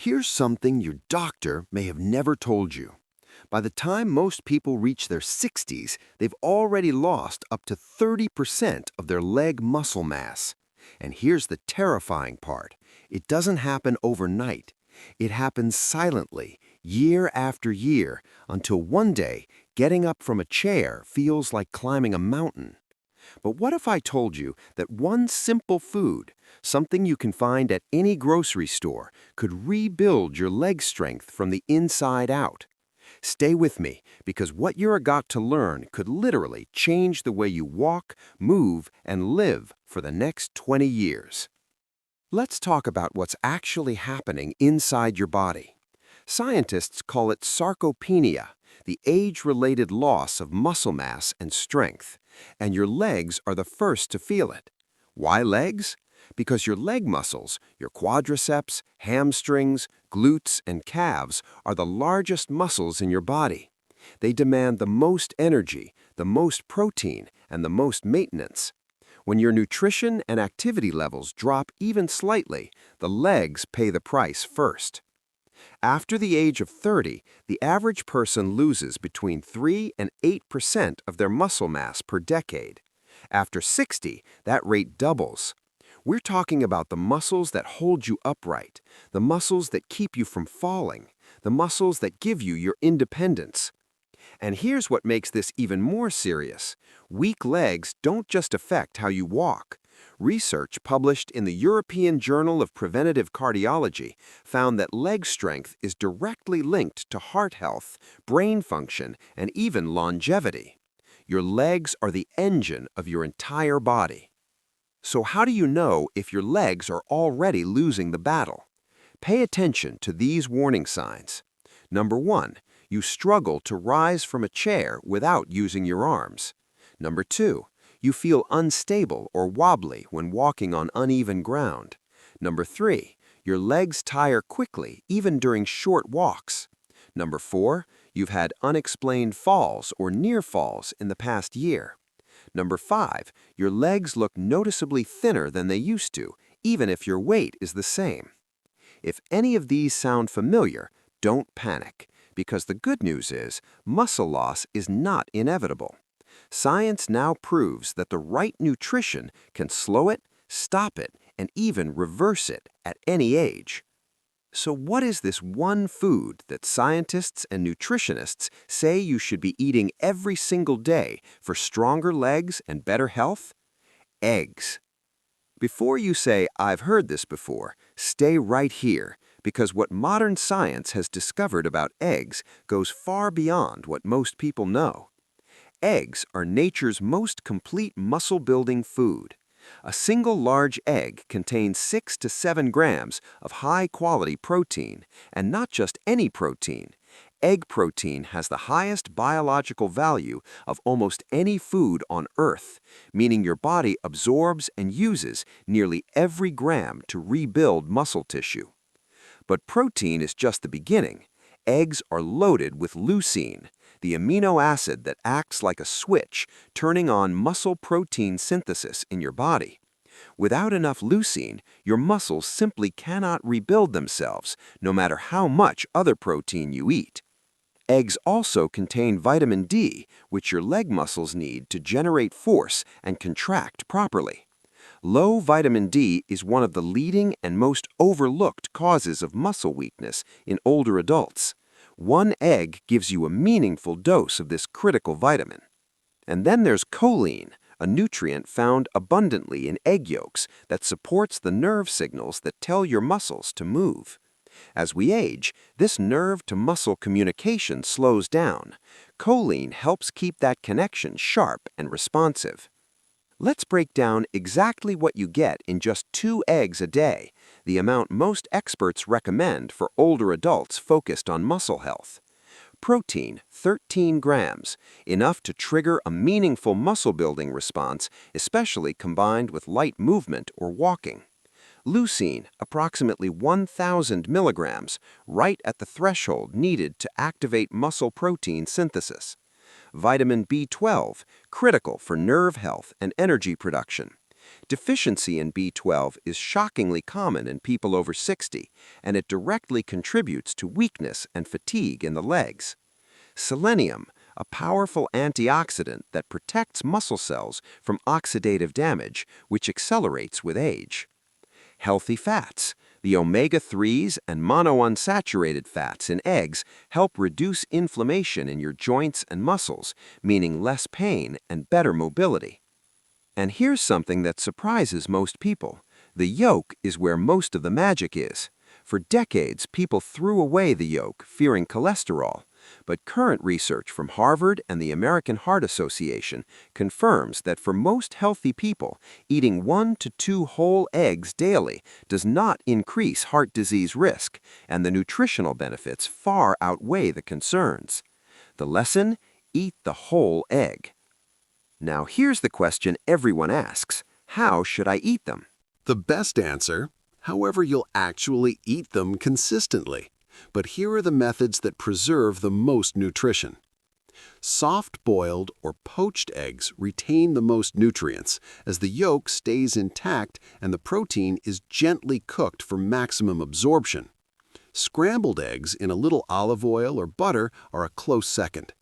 Here's something your doctor may have never told you. By the time most people reach their 60s, they've already lost up to 30% of their leg muscle mass. And here's the terrifying part. It doesn't happen overnight. It happens silently, year after year, until one day, getting up from a chair feels like climbing a mountain. But what if I told you that one simple food, something you can find at any grocery store, could rebuild your leg strength from the inside out? Stay with me, because what you're about to learn could literally change the way you walk, move, and live for the next 20 years. Let's talk about what's actually happening inside your body. Scientists call it sarcopenia, the age-related loss of muscle mass and strength, and your legs are the first to feel it. Why legs? Because your leg muscles, your quadriceps, hamstrings, glutes, and calves are the largest muscles in your body. They demand the most energy, the most protein, and the most maintenance. When your nutrition and activity levels drop even slightly, the legs pay the price first. After the age of 30, the average person loses between 3 and 8% of their muscle mass per decade. After 60, that rate doubles. We're talking about the muscles that hold you upright, the muscles that keep you from falling, the muscles that give you your independence. And here's what makes this even more serious. Weak legs don't just affect how you walk. Research published in the European Journal of Preventive Cardiology found that leg strength is directly linked to heart health, brain function, and even longevity. Your legs are the engine of your entire body. So how do you know if your legs are already losing the battle? Pay attention to these warning signs. Number 1, you struggle to rise from a chair without using your arms. Number 2, you feel unstable or wobbly when walking on uneven ground. Number 3, your legs tire quickly even during short walks. Number 4, you've had unexplained falls or near falls in the past year. Number 5, your legs look noticeably thinner than they used to, even if your weight is the same. If any of these sound familiar, don't panic, because the good news is muscle loss is not inevitable. Science now proves that the right nutrition can slow it, stop it, and even reverse it at any age. So what is this one food that scientists and nutritionists say you should be eating every single day for stronger legs and better health? Eggs. Before you say, "I've heard this before," stay right here, because what modern science has discovered about eggs goes far beyond what most people know. Eggs are nature's most complete muscle-building food. A single large egg contains 6 to 7 grams of high-quality protein, and not just any protein. Egg protein has the highest biological value of almost any food on Earth, meaning your body absorbs and uses nearly every gram to rebuild muscle tissue. But protein is just the beginning. Eggs are loaded with leucine, the amino acid that acts like a switch, turning on muscle protein synthesis in your body. Without enough leucine, your muscles simply cannot rebuild themselves, no matter how much other protein you eat. Eggs also contain vitamin D, which your leg muscles need to generate force and contract properly. Low vitamin D is one of the leading and most overlooked causes of muscle weakness in older adults. One egg gives you a meaningful dose of this critical vitamin. And then there's choline, a nutrient found abundantly in egg yolks that supports the nerve signals that tell your muscles to move. As we age, this nerve-to-muscle communication slows down. Choline helps keep that connection sharp and responsive. Let's break down exactly what you get in just 2 eggs a day, the amount most experts recommend for older adults focused on muscle health. Protein, 13 grams, enough to trigger a meaningful muscle-building response, especially combined with light movement or walking. Leucine, approximately 1,000 milligrams, right at the threshold needed to activate muscle protein synthesis. Vitamin B12, critical for nerve health and energy production. Deficiency in B12 is shockingly common in people over 60, and it directly contributes to weakness and fatigue in the legs. Selenium, a powerful antioxidant that protects muscle cells from oxidative damage, which accelerates with age. Healthy fats. The omega-3s and monounsaturated fats in eggs help reduce inflammation in your joints and muscles, meaning less pain and better mobility. And here's something that surprises most people. The yolk is where most of the magic is. For decades, people threw away the yolk, fearing cholesterol. But current research from Harvard and the American Heart Association confirms that for most healthy people, eating 1 to 2 whole eggs daily does not increase heart disease risk, and the nutritional benefits far outweigh the concerns. The lesson? Eat the whole egg. Now here's the question everyone asks. How should I eat them? The best answer, however you'll actually eat them consistently. But here are the methods that preserve the most nutrition. Soft-boiled or poached eggs retain the most nutrients, as the yolk stays intact and the protein is gently cooked for maximum absorption. Scrambled eggs in a little olive oil or butter are a close second.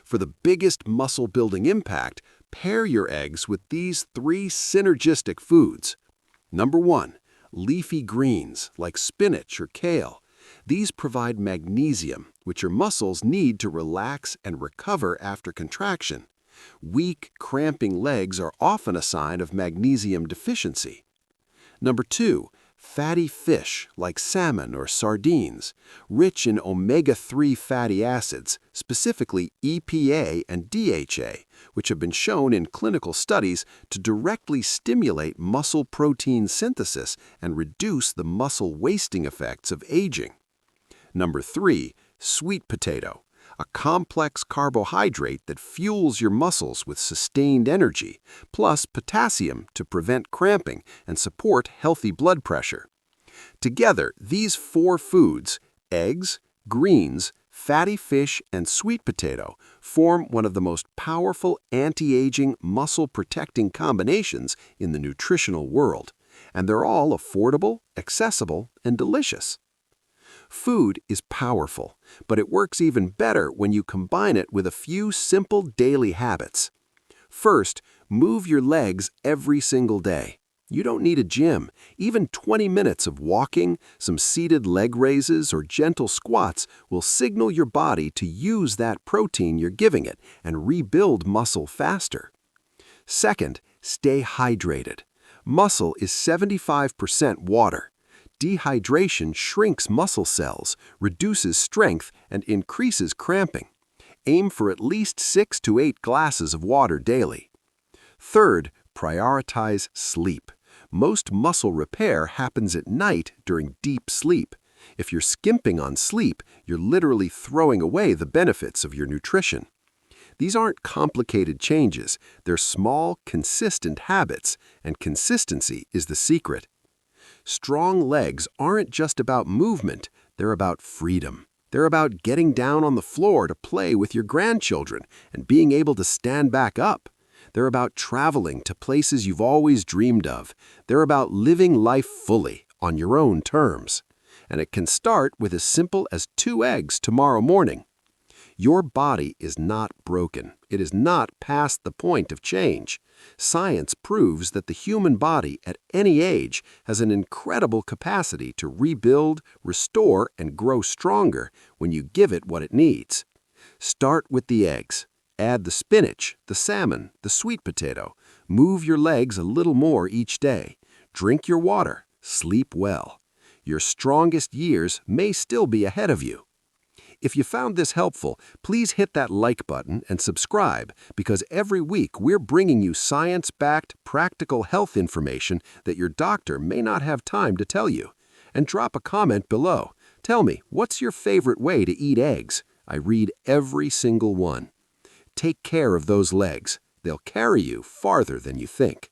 For the biggest muscle-building impact, pair your eggs with these 3 synergistic foods. Number 1, leafy greens like spinach or kale. These provide magnesium, which your muscles need to relax and recover after contraction. Weak, cramping legs are often a sign of magnesium deficiency. Number 2, fatty fish like salmon or sardines, rich in omega-3 fatty acids, specifically EPA and DHA, which have been shown in clinical studies to directly stimulate muscle protein synthesis and reduce the muscle wasting effects of aging. Number 3, sweet potato, a complex carbohydrate that fuels your muscles with sustained energy, plus potassium to prevent cramping and support healthy blood pressure. Together, these 4 foods, eggs, greens, fatty fish, and sweet potato, form one of the most powerful anti-aging, muscle-protecting combinations in the nutritional world, and they're all affordable, accessible, and delicious. Food is powerful, but it works even better when you combine it with a few simple daily habits. First, move your legs every single day. You don't need a gym. Even 20 minutes of walking, some seated leg raises, or gentle squats will signal your body to use that protein you're giving it and rebuild muscle faster. Second, stay hydrated. Muscle is 75% water. Dehydration shrinks muscle cells, reduces strength, and increases cramping. Aim for at least 6 to 8 glasses of water daily. Third, prioritize sleep. Most muscle repair happens at night during deep sleep. If you're skimping on sleep, you're literally throwing away the benefits of your nutrition. These aren't complicated changes. They're small, consistent habits, and consistency is the secret. Strong legs aren't just about movement, they're about freedom. They're about getting down on the floor to play with your grandchildren and being able to stand back up. They're about traveling to places you've always dreamed of. They're about living life fully, on your own terms. And it can start with as simple as 2 eggs tomorrow morning. Your body is not broken. It is not past the point of change. Science proves that the human body at any age has an incredible capacity to rebuild, restore, and grow stronger when you give it what it needs. Start with the eggs. Add the spinach, the salmon, the sweet potato. Move your legs a little more each day. Drink your water. Sleep well. Your strongest years may still be ahead of you. If you found this helpful, please hit that like button and subscribe, because every week we're bringing you science-backed, practical health information that your doctor may not have time to tell you. And drop a comment below. Tell me, what's your favorite way to eat eggs? I read every single one. Take care of those legs. They'll carry you farther than you think.